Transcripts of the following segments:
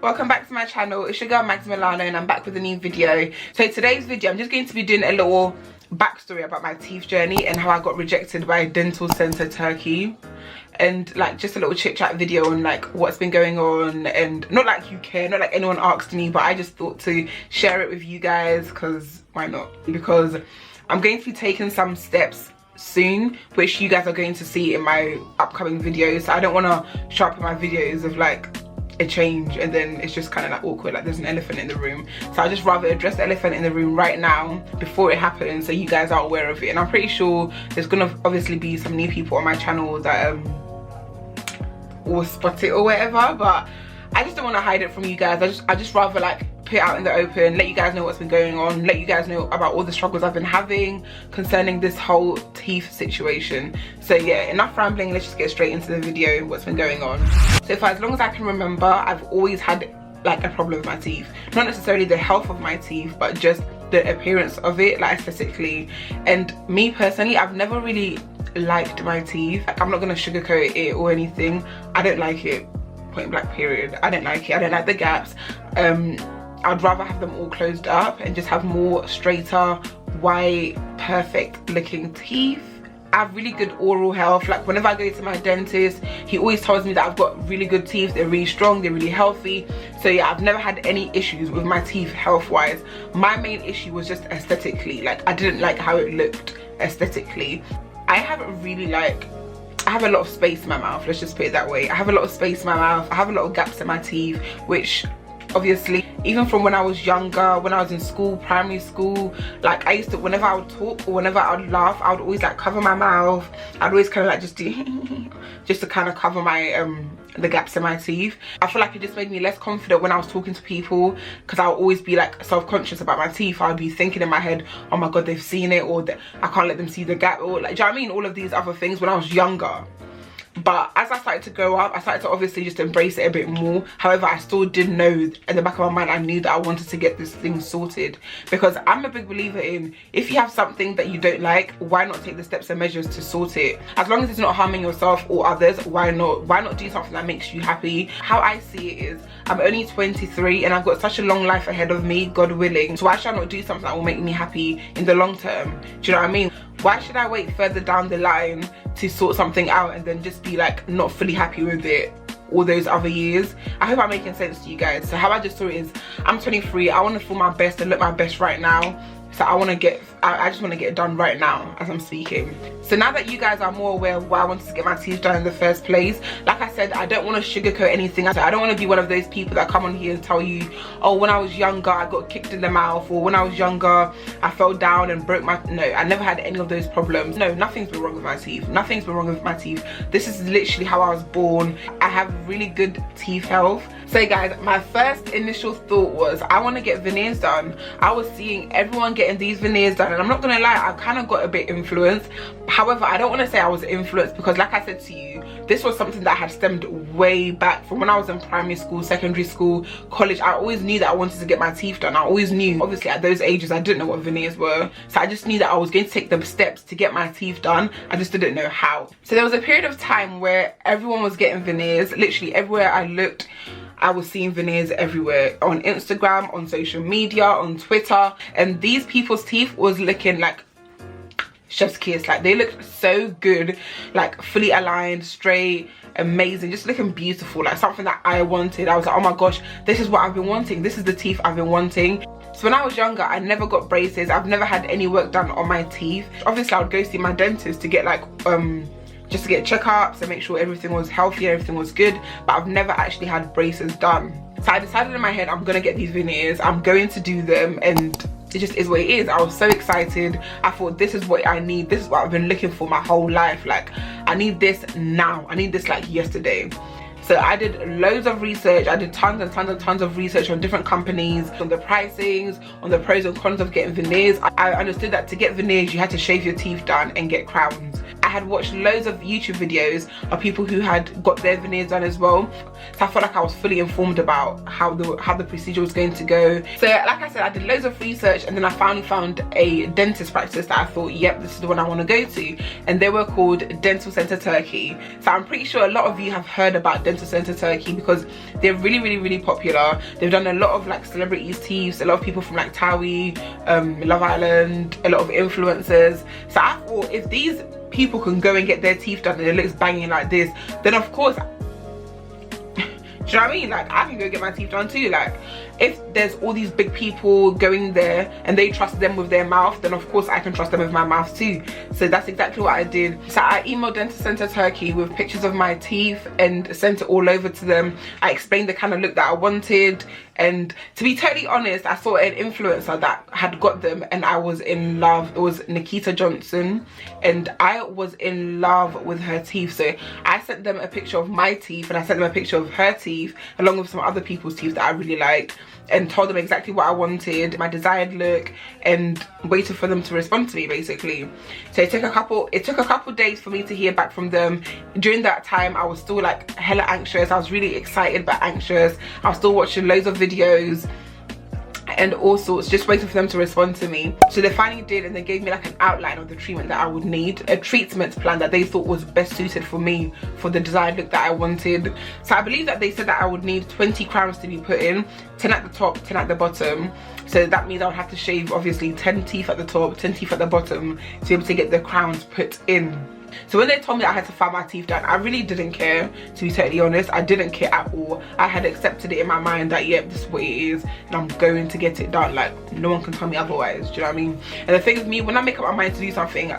welcome back to my channel. It's your girl Milano and I'm back with a new video. So today's video I'm just going to be doing a little backstory about my teeth journey and how I got rejected by Dental Center Turkey, and like just a little chit chat video on like what's been going on, and not like you care, not like anyone asked me, but I just thought to share it with you guys because why not? Because I'm going to be taking some steps soon which you guys are going to see in my upcoming videos. So I don't want to show up in my videos of like a change and then it's just kind of like awkward, like there's an elephant in the room. So I just rather address the elephant in the room right now before it happens, so you guys are aware of it. And I'm pretty sure there's gonna obviously be some new people on my channel that will spot it or whatever, but I just don't want to hide it from you guys. I just rather like put it out in the open, let you guys know what's been going on, let you guys know about all the struggles I've been having concerning this whole teeth situation. So yeah, enough rambling, let's just get straight into the video, what's been going on. So for as long as I can remember, I've always had like a problem with my teeth. Not necessarily the health of my teeth, but just the appearance of it, like aesthetically. And me personally, I've never really liked my teeth. Like, I'm not gonna sugarcoat it or anything. I don't like it, point blank period. I don't like it. I don't like the gaps. I'd rather have them all closed up and just have more straighter, white, perfect looking teeth. I have really good oral health. Like whenever I go to my dentist, he always tells me that I've got really good teeth, they're really strong, they're really healthy. So yeah, I've never had any issues with my teeth health wise. My main issue was just aesthetically. Like I didn't like how it looked aesthetically. I have a lot of space in my mouth, let's just put it that way. I have a lot of space in my mouth, I have a lot of gaps in my teeth, which obviously even from when I was younger, when I was in school, primary school, like I used to, whenever I would talk or whenever I would laugh, I would always like cover my mouth. I'd always kind of like just do just to kind of cover my the gaps in my teeth. I feel like it just made me less confident when I was talking to people, because I'll always be like self-conscious about my teeth. I'll be thinking in my head, oh my god, they've seen it, or that I can't let them see the gap, or like, do you know what I mean? All of these other things when I was younger. But as I started to grow up, I started to obviously just embrace it a bit more. However, I still did know in the back of my mind, I knew that I wanted to get this thing sorted, because I'm a big believer in, if you have something that you don't like, why not take the steps and measures to sort it? As long as it's not harming yourself or others, why not do something that makes you happy? How I see it is, I'm only 23 and I've got such a long life ahead of me, God willing. So why should I not do something that will make me happy in the long term? Do you know what I mean? Why should I wait further down the line to sort something out and then just be like not fully happy with it all those other years? I hope I'm making sense to you guys. So how I just saw it is, I'm 23, I want to feel my best and look my best right now. So I just want to get it done right now as I'm speaking. So now that you guys are more aware of why I wanted to get my teeth done in the first place, like I said, I don't want to sugarcoat anything. I don't want to be one of those people that come on here and tell you, oh, when I was younger I got kicked in the mouth, or when I was younger I fell down and broke my... No, I never had any of those problems. No, nothing's been wrong with my teeth. Nothing's been wrong with my teeth. This is literally how I was born. I have really good teeth health. So guys, my first initial thought was, I want to get veneers done. I was seeing everyone getting these veneers done, and I'm not gonna lie, I kind of got a bit influenced. However, I don't want to say I was influenced, because like I said to you, this was something that had stemmed way back from when I was in primary school, secondary school, college. I always knew that I wanted to get my teeth done. I always knew. Obviously at those ages I didn't know what veneers were, so I just knew that I was going to take the steps to get my teeth done. I just didn't know how. So there was a period of time where everyone was getting veneers. Literally everywhere I looked, I was seeing veneers everywhere, on Instagram, on social media, on Twitter, and these people's teeth was looking like chef's kiss. Like they looked so good, like fully aligned, straight, amazing, just looking beautiful, like something that I wanted. I was like, oh my gosh, this is what I've been wanting, this is the teeth I've been wanting. So when I was younger, I never got braces. I've never had any work done on my teeth. Obviously I would go see my dentist to get like just to get checkups and make sure everything was healthy, everything was good, but I've never actually had braces done. So I decided in my head, I'm gonna get these veneers, I'm going to do them, and it just is what it is. I was so excited. I thought, this is what I need, this is what I've been looking for my whole life. Like I need this now, I need this like yesterday. So I did loads of research. I did tons and tons and tons of research on different companies, on the pricings, on the pros and cons of getting veneers. I understood that to get veneers you had to shave your teeth down and get crowns. I had watched loads of YouTube videos of people who had got their veneers done as well, so I felt like I was fully informed about how the procedure was going to go. So like I said, I did loads of research, and then I finally found a dentist practice that I thought, yep, this is the one I want to go to, and they were called Dental Center Turkey. So I'm pretty sure a lot of you have heard about Dental Center Turkey because they're really popular. They've done a lot of like celebrities' teeth, a lot of people from like Towie, Love Island, a lot of influencers. So I thought, if these people can go and get their teeth done and it looks banging like this, then of course, do you know what I mean? Like, I can go get my teeth done too. Like, if there's all these big people going there and they trust them with their mouth, then of course I can trust them with my mouth too. So that's exactly what I did. So I emailed Dental Center Turkey with pictures of my teeth and sent it all over to them. I explained the kind of look that I wanted, and to be totally honest, I saw an influencer that had got them and I was in love. It was Nikita Johnson, and I was in love with her teeth. So I sent them a picture of my teeth, and I sent them a picture of her teeth along with some other people's teeth that I really liked, and told them exactly what I wanted, my desired look, and waited for them to respond to me basically. So it took a couple days for me to hear back from them. During that time I was still like hella anxious. I was really excited but anxious. I was still watching loads of videos and all sorts, just waiting for them to respond to me. So they finally did, and they gave me like an outline of the treatment that I would need, a treatment plan that they thought was best suited for me for the desired look that I wanted. So I believe that they said that I would need 20 crowns to be put in, 10 at the top, 10 at the bottom. So that means I would have to shave obviously 10 teeth at the top, 10 teeth at the bottom to be able to get the crowns put in. So when they told me that I had to file my teeth down, I really didn't care, to be totally honest. I didn't care at all. I had accepted it in my mind that, yep, this is what it is, and I'm going to get it done. Like, no one can tell me otherwise, do you know what I mean? And the thing with me, when I make up my mind to do something,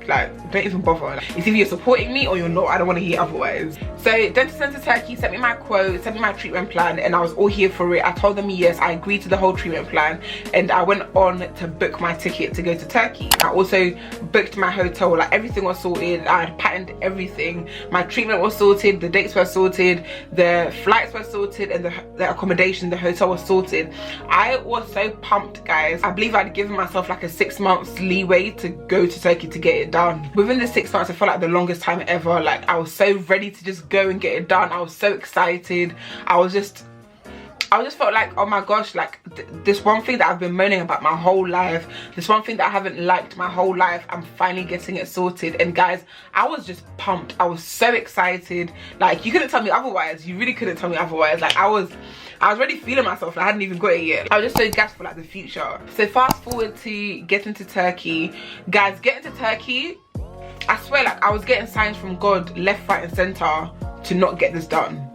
like, don't even bother. Like, it's either you're supporting me or you're not. I don't want to hear otherwise. So Dental Center Turkey sent me my quote, sent me my treatment plan, and I was all here for it. I told them yes, I agreed to the whole treatment plan, and I went on to book my ticket to go to Turkey. I also booked my hotel. Like, everything was sorted. I had patterned everything. My treatment was sorted, the dates were sorted, the flights were sorted, and the accommodation, the hotel was sorted. I was so pumped, guys. I believe I'd given myself like a 6 months leeway to go to Turkey to get it done. Within the 6 months, I felt like the longest time ever. Like, I was so ready to just go and get it done. I was so excited. I just felt like, oh my gosh, like this one thing that I've been moaning about my whole life, this one thing that I haven't liked my whole life, I'm finally getting it sorted. And guys, I was just pumped. I was so excited. Like, you couldn't tell me otherwise. You really couldn't tell me otherwise. Like, I was already feeling myself. I hadn't even got it yet. I was just so gassed for like the future. So fast forward to getting to Turkey. Guys, getting to Turkey, I swear, like, I was getting signs from God left, right and center to not get this done.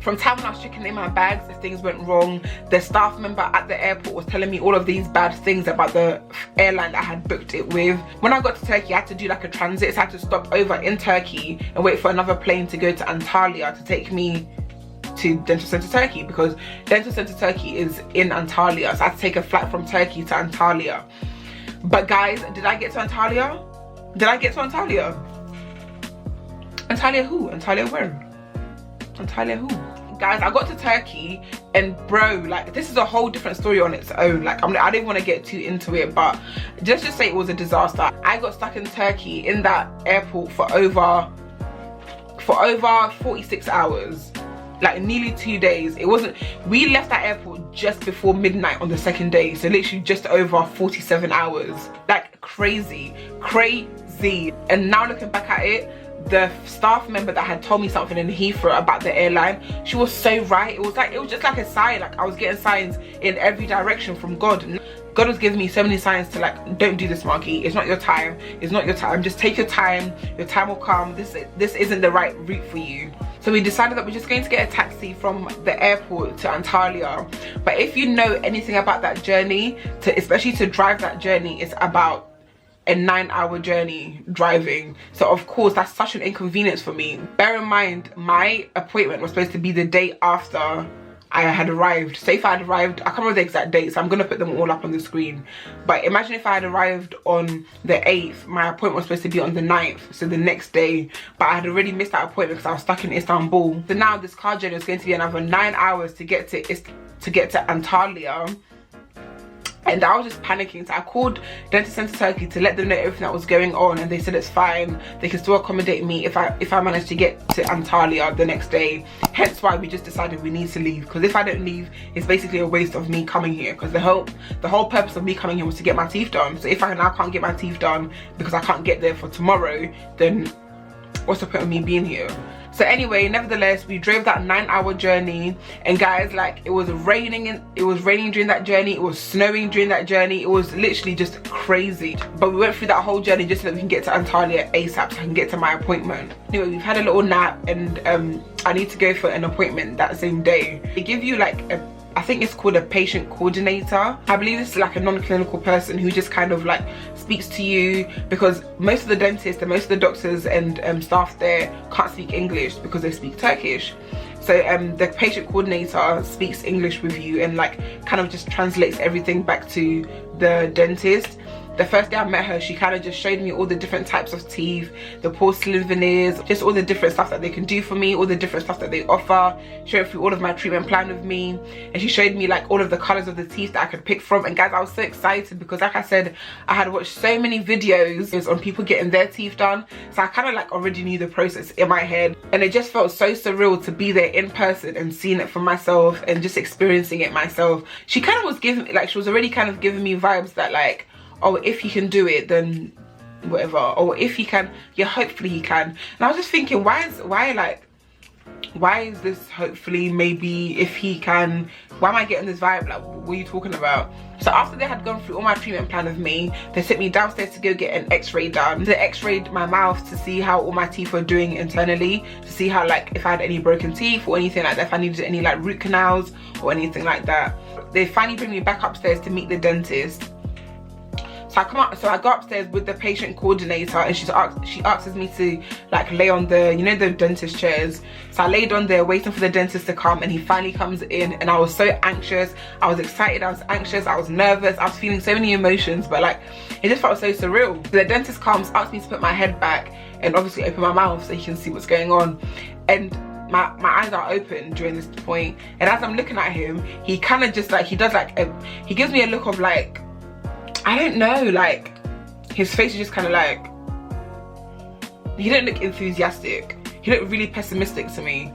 From time when I was checking in my bags, if things went wrong, the staff member at the airport was telling me all of these bad things about the airline that I had booked it with. When I got to Turkey, I had to do like a transit, so I had to stop over in Turkey and wait for another plane to go to Antalya to take me to Dental Center Turkey, because Dental Center Turkey is in Antalya, so I had to take a flight from Turkey to Antalya. But guys, did I get to Antalya? Did I get to Antalya? Antalya who? Antalya where? Antalya who? Guys, I got to Turkey, and bro, like, this is a whole different story on its own. Like, I didn't want to get too into it, but just to say it was a disaster. I got stuck in Turkey in that airport for over 46 hours. Like, nearly 2 days. It wasn't, we left that airport just before midnight on the second day, so literally just over 47 hours. Like, crazy. And now looking back at it, the staff member that had told me something in Heathrow about the airline, she was so right. It was just like a sign. Like, I was getting signs in every direction from God. God was giving me so many signs to, like, don't do this, Marky. It's not your time. It's not your time. Just take your time. Your time will come. This isn't the right route for you. So we decided that we're just going to get a taxi from the airport to Antalya. But if you know anything about that journey, especially to drive that journey, it's about a 9-hour journey driving. So of course that's such an inconvenience for me. Bear in mind, my appointment was supposed to be the day after I had arrived. So if I had arrived, I can't remember the exact dates, so I'm gonna put them all up on the screen. But imagine if I had arrived on the 8th, my appointment was supposed to be on the 9th, so the next day. But I had already missed that appointment because I was stuck in Istanbul. So now this car journey is going to be another 9 hours to get to Antalya. And I was just panicking, so I called Dental Centre Turkey to let them know everything that was going on, and they said it's fine, they can still accommodate me if I manage to get to Antalya the next day. Hence why we just decided we need to leave, because if I don't leave, it's basically a waste of me coming here, because the whole purpose of me coming here was to get my teeth done. So if I now can't get my teeth done because I can't get there for tomorrow, then what's the point of me being here? So anyway, nevertheless, we drove that 9-hour journey, and guys, like, it was raining during that journey, it was snowing during that journey, it was literally just crazy. But we went through that whole journey just so that we can get to Antalya ASAP, so I can get to my appointment. Anyway, we've had a little nap, and I need to go for an appointment that same day. They give you like I think it's called a patient coordinator. I believe this is like a non-clinical person who just kind of like speaks to you, because most of the dentists and most of the doctors and staff there can't speak English because they speak Turkish. So the patient coordinator speaks English with you and like kind of just translates everything back to the dentist. The first day I met her, she kind of just showed me all the different types of teeth, the porcelain veneers, just all the different stuff that they can do for me, all the different stuff that they offer. She went through all of my treatment plan with me, and she showed me like all of the colors of the teeth that I could pick from. And guys, I was so excited because, like I said, I had watched so many videos on people getting their teeth done, so I kind of like already knew the process in my head, and it just felt so surreal to be there in person and seeing it for myself and just experiencing it myself. She kind of was giving me, like, she was already kind of giving me vibes that like, oh, if he can do it, then whatever. Or if he can, yeah, hopefully he can. And I was just thinking, why is this hopefully, maybe, if he can? Why am I getting this vibe? Like, what are you talking about? So after they had gone through all my treatment plan with me, they sent me downstairs to go get an x-ray done. They x-rayed my mouth to see how all my teeth were doing internally, to see how, like, if I had any broken teeth or anything like that, if I needed any like root canals or anything like that. They finally bring me back upstairs to meet the dentist. So I go upstairs with the patient coordinator, and she asks me to like lay on the, you know, the dentist chairs. So I laid on there waiting for the dentist to come, and he finally comes in, and I was so anxious, I was excited, I was anxious, I was nervous, I was feeling so many emotions, but like it just felt so surreal. So the dentist comes, asks me to put my head back and obviously open my mouth so he can see what's going on. And my eyes are open during this point, and as I'm looking at him, he kind of just like, he gives me a look of like, I don't know, like his face is just kind of like, he didn't look enthusiastic, he looked really pessimistic to me.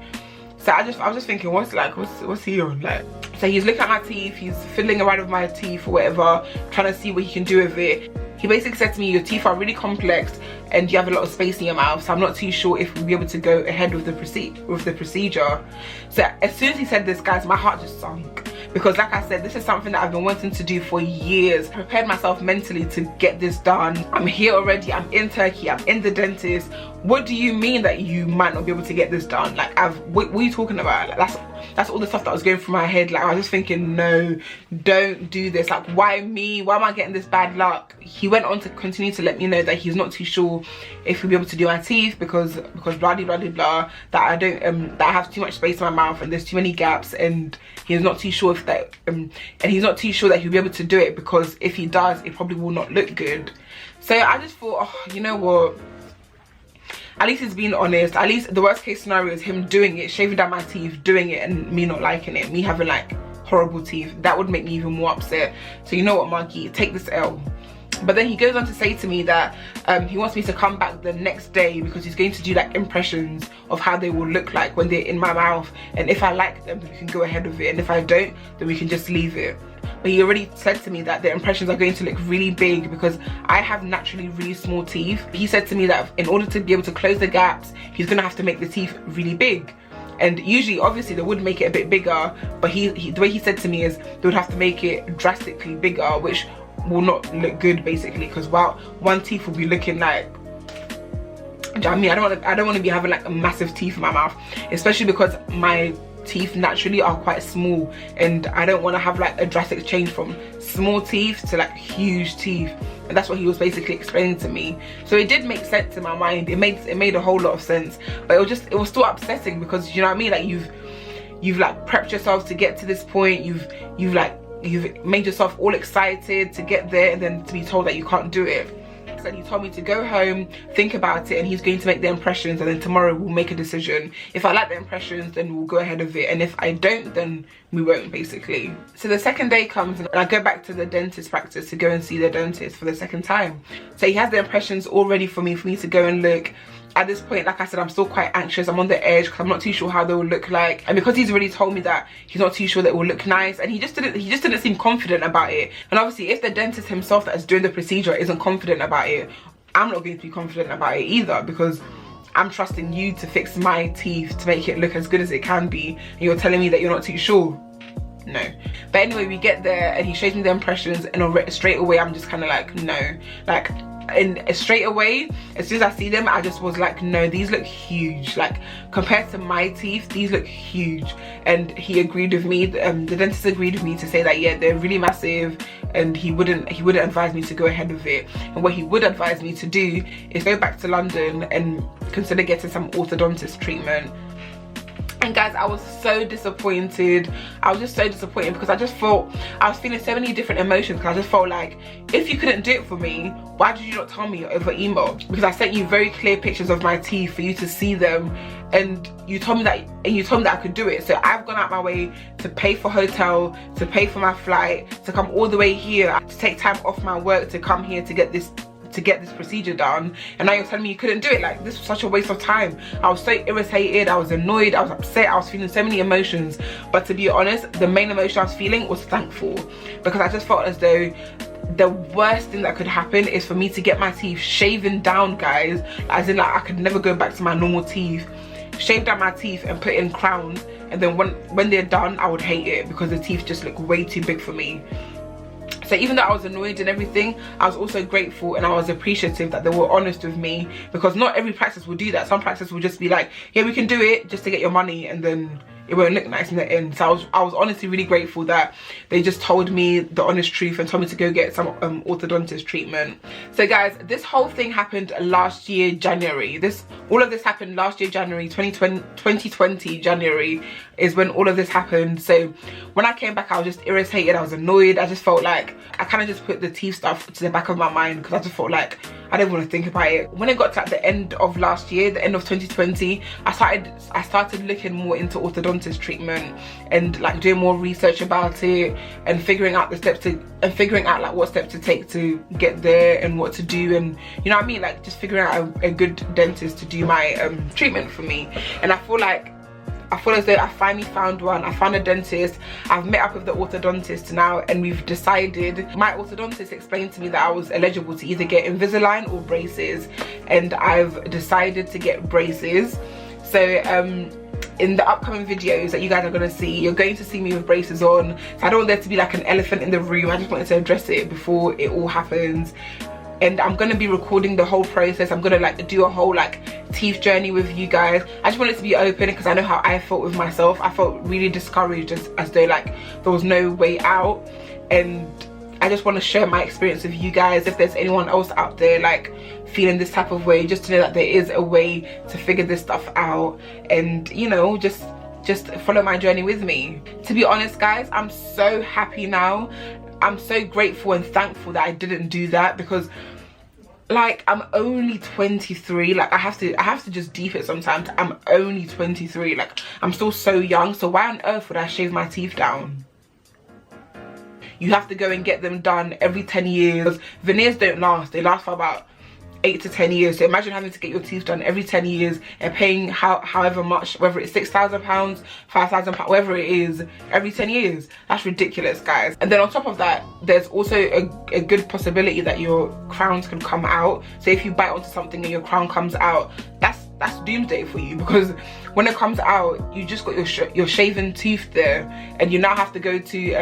So I was just thinking, what's he on? Like, so he's looking at my teeth, he's fiddling around with my teeth or whatever, trying to see what he can do with it. He basically said to me, your teeth are really complex and you have a lot of space in your mouth, so I'm not too sure if we'll be able to go ahead with the procedure. So as soon as he said this, guys, my heart just sunk, because like I said, this is something that I've been wanting to do for years. I prepared myself mentally to get this done. I'm here already, I'm in Turkey, I'm in the dentist. What do you mean that you might not be able to get this done? Like, what are you talking about? Like, that's all the stuff that was going through my head. Like, I was just thinking, no, don't do this. Like, why me? Why am I getting this bad luck? He went on to continue to let me know that he's not too sure if he'll be able to do my teeth because blah blah blah blah, that I don't that I have too much space in my mouth and there's too many gaps, and he's not too sure if that and he's not too sure that he'll be able to do it, because if he does, it probably will not look good. So I just thought, oh, you know what, at least he's being honest. At least the worst case scenario is him doing it, shaving down my teeth, doing it, and me not liking it, me having like horrible teeth. That would make me even more upset. So you know what, Marky, take this L. But then he goes on to say to me that he wants me to come back the next day because he's going to do like impressions of how they will look like when they're in my mouth, and if I like them, then we can go ahead with it, and if I don't, then we can just leave it. But he already said to me that the impressions are going to look really big because I have naturally really small teeth. He said to me that in order to be able to close the gaps, he's gonna have to make the teeth really big. And usually, obviously, they would make it a bit bigger, but the way he said to me is they would have to make it drastically bigger, which will not look good basically, because one teeth will be looking like, do you know what I mean? I don't want to be having like a massive teeth in my mouth, especially because my teeth naturally are quite small, and I don't want to have like a drastic change from small teeth to like huge teeth. And that's what he was basically explaining to me. So it did make sense in my mind. It made a whole lot of sense, but it was still upsetting because, you know what I mean, like you've like prepped yourself to get to this point, you've made yourself all excited to get there, and then to be told that you can't do it. said, he told me to go home, think about it, and he's going to make the impressions, and then tomorrow we'll make a decision. If I like the impressions, then we'll go ahead with it, and if I don't, then we won't, basically. So the second day comes and I go back to the dentist practice to go and see the dentist for the second time. So he has the impressions all ready for me to go and look. At this point, like I said, I'm still quite anxious. I'm on the edge because I'm not too sure how they will look like, and because he's already told me that he's not too sure that it will look nice, and he just didn't seem confident about it. And obviously, if the dentist himself that is doing the procedure isn't confident about it, I'm not going to be confident about it either, because I'm trusting you to fix my teeth to make it look as good as it can be, and you're telling me that you're not too sure. No. But anyway, we get there and he shows me the impressions, and straight away I'm just kind of like, no. Like, and straight away, as soon as I see them, I just was like, no, these look huge. Like, compared to my teeth, these look huge. And he agreed with me, the dentist agreed with me to say that, yeah, they're really massive, and he wouldn't advise me to go ahead with it. And what he would advise me to do is go back to London and consider getting some orthodontist treatment. And guys, I was so disappointed. I was just so disappointed because I just felt, I was feeling so many different emotions, because I just felt like, if you couldn't do it for me, why did you not tell me over email? Because I sent you very clear pictures of my teeth for you to see them, and you told me that I could do it. So I've gone out my way to pay for hotel, to pay for my flight, to come all the way here, to take time off my work to come here to get this procedure done, and now you're telling me you couldn't do it. Like, this was such a waste of time. I was so irritated, I was annoyed, I was upset, I was feeling so many emotions. But to be honest, the main emotion I was feeling was thankful, because I just felt as though the worst thing that could happen is for me to get my teeth shaven down, guys, as in, like, I could never go back to my normal teeth, shave down my teeth and put in crowns, and then when they're done, I would hate it because the teeth just look way too big for me. So even though I was annoyed and everything, I was also grateful and I was appreciative that they were honest with me, because not every practice will do that. Some practices will just be like, yeah, we can do it just to get your money, and then it won't look nice in the end. So I was honestly really grateful that they just told me the honest truth and told me to go get some orthodontist treatment. So guys, this whole thing happened last year January. All of this happened last year January, 2020 January is when all of this happened. So when I came back, I was just irritated, I was annoyed. I just felt like I kind of just put the teeth stuff to the back of my mind, because I just felt like I didn't want to think about it. When it got to like the end of last year, the end of 2020, I started looking more into orthodontist treatment and like doing more research about it, and figuring out the steps like what steps to take to get there and what to do, and you know what I mean, like just figuring out a good dentist to do my treatment for me. And I feel as though I finally found one. I found a dentist. I've met up with the orthodontist now, and we've decided. My orthodontist explained to me that I was eligible to either get Invisalign or braces, and I've decided to get braces. So in the upcoming videos that you guys are going to see, you're going to see me with braces on. So I don't want there to be like an elephant in the room. I just wanted to address it before it all happens. And I'm going to be recording the whole process. I'm going to like do a whole like teeth journey with you guys. I just wanted to be open because I know how I felt with myself. I felt really discouraged, as though like there was no way out, and I just want to share my experience with you guys. If there's anyone else out there like feeling this type of way, just to know that there is a way to figure this stuff out, and you know, just follow my journey with me. To be honest guys, I'm so happy now. I'm so grateful and thankful that I didn't do that, because like I'm only 23. Like I have to just deep it sometimes. I'm only 23. Like I'm still so young. So why on earth would I shave my teeth down? You have to go and get them done every 10 years. Veneers don't last. They last for about 8 to 10 years. So imagine having to get your teeth done every 10 years and paying however much, whether it's £6,000, £5,000, whatever it is, every 10 years. That's ridiculous, guys. And then on top of that, there's also a good possibility that your crowns can come out. So if you bite onto something and your crown comes out, that's doomsday for you, because when it comes out, you just got your shaven tooth there, and you now have to go to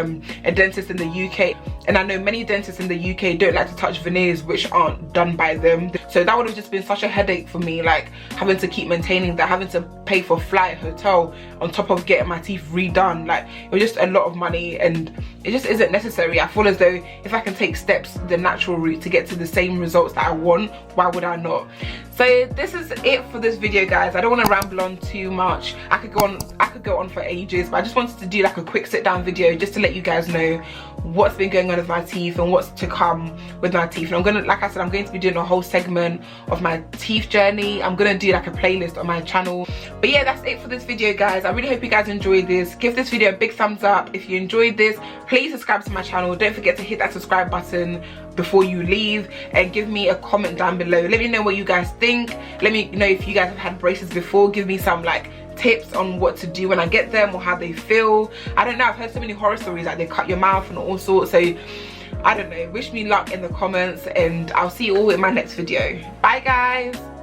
a dentist in the UK. And I know many dentists in the UK don't like to touch veneers which aren't done by them. So that would have just been such a headache for me, like having to keep maintaining that, having to pay for flight, hotel, on top of getting my teeth redone. Like it was just a lot of money, and it just isn't necessary. I feel as though if I can take steps the natural route to get to the same results that I want, why would I not? So this is it for this video, guys. I don't want to ramble on too much. I could go on for ages, but I just wanted to do like a quick sit down video just to let you guys know what's been going on with my teeth and what's to come with my teeth. And I'm gonna, like I said, I'm going to be doing a whole segment of my teeth journey. I'm gonna do like a playlist on my channel. But yeah, that's it for this video, guys. I really hope you guys enjoyed this. Give this video a big thumbs up if you enjoyed this. Please subscribe to my channel. Don't forget to hit that subscribe button before you leave, and give me a comment down below. Let me know what you guys think. Let me know if you guys have had braces before. Give me some like tips on what to do when I get them, or how they feel. I don't know, I've heard so many horror stories, like they cut your mouth and all sorts. So I don't know, wish me luck in the comments, and I'll see you all in my next video. Bye guys.